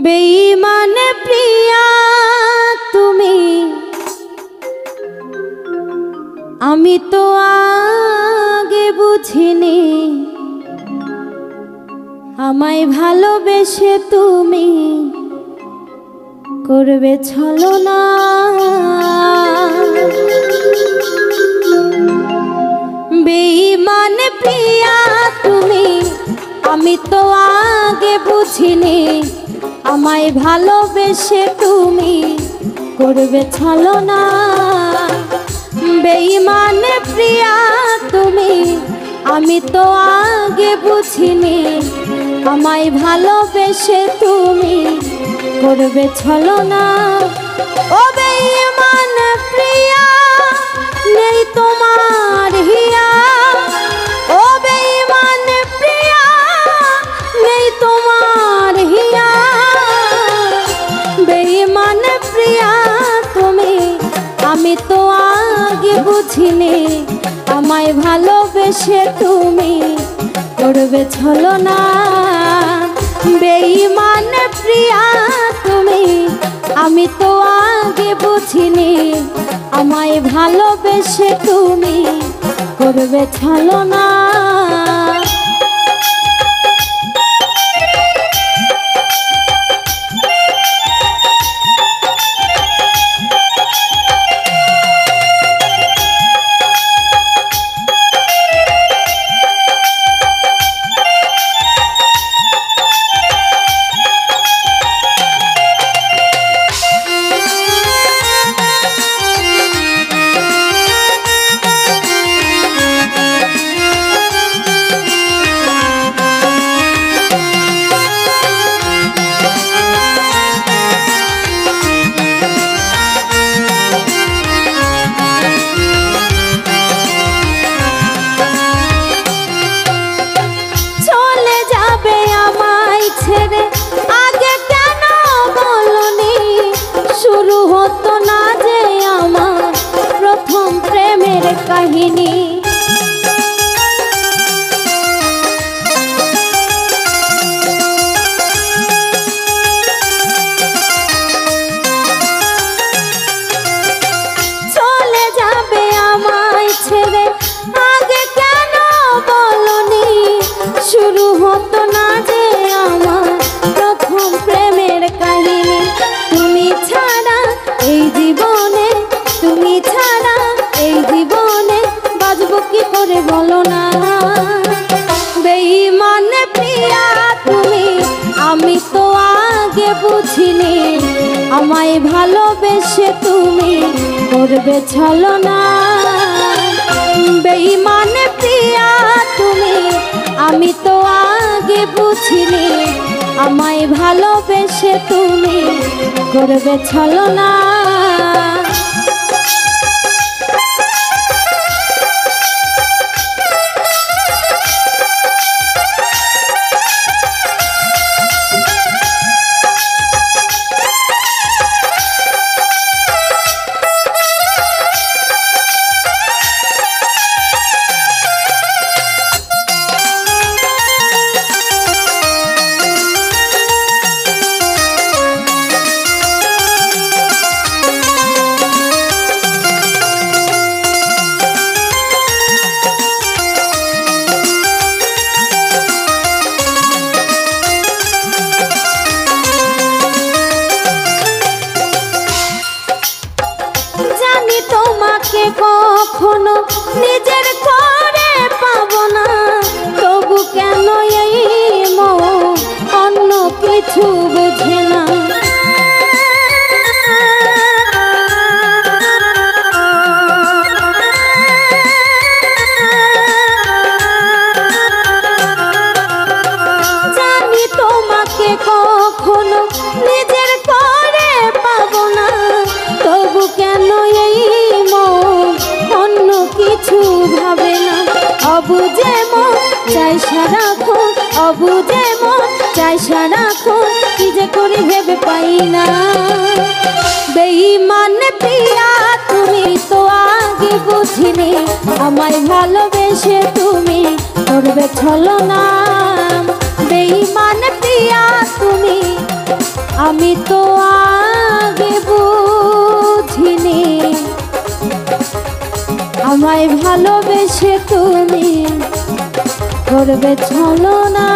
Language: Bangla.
বেঈমান প্রিয়া তুমি, আমি তো আগে বুঝিনি আমায় ভালোবেসে তুমি করবে ছলনা। বেঈমান প্রিয়া তুমি, আমি তো আগে বুঝিনি আমায় ভালোবেসে তুমি করবে ছলনা। বেঈমান প্রিয়া তুমি, আমি তো আগে বুঝিনি আমায় ভালোবেসে তুমি করবে ছলনা। ও বেঈমান প্রিয়া নেই তোমার হিয়া, ও বেঈমান প্রিয়া নেই তোমার হিয়া। বেঈমান প্রিয়া তুমি, আমি তো আগে বুঝিনি আমায় ভালোবেসে তুমি করবে ছলনা। বেঈমান প্রিয়া তুমি, আমি তো আগে বুঝিনি আমায় ভালোবেসে তুমি করবে ছলনা। কাহিনী চলে যাবে আমায় ছেড়ে, আগে কেন বলনি? শুরু হতো না যে আমার প্রথম প্রেমের কাহিনী। তুমি ছাড়া এই জীবনে, তুমি ছাড়া এই জীবনে বাঁচবো কি করে বলো না? বেঈমান প্রিয়া তুমি, আমি তো আগে বুঝিনি আমায় ভালোবেসে তুমি করবে ছলনা। বেঈমান প্রিয়া তুমি, আমি তো আগে বুঝিনি আমায় ভালোবেসে তুমি করবে ছলনা। তোমাকে কখনো নিজের করে পাবো না, তবু কেন এই মন অন্য কিছু বোঝে না? জানি তোমাকে কখনো নিজের করে পাবো না, তবু কেন এই অন্য কিছু ভাবে না? অবুঝে মন চাই সারাক্ষণ, অবুঝে মন চাই সারাক্ষণ, কি যে করি ভেবে পাই না। বেঈমান প্রিয়া তুমি, তো আগে বুঝিনি আমায় ভালোবেসে তুমি করবে ছলনা। বেঈমান প্রিয়া তুমি, আমি তো আগে বুঝিনি আমায় ভালোবেসে তুমি করবে ছলনা।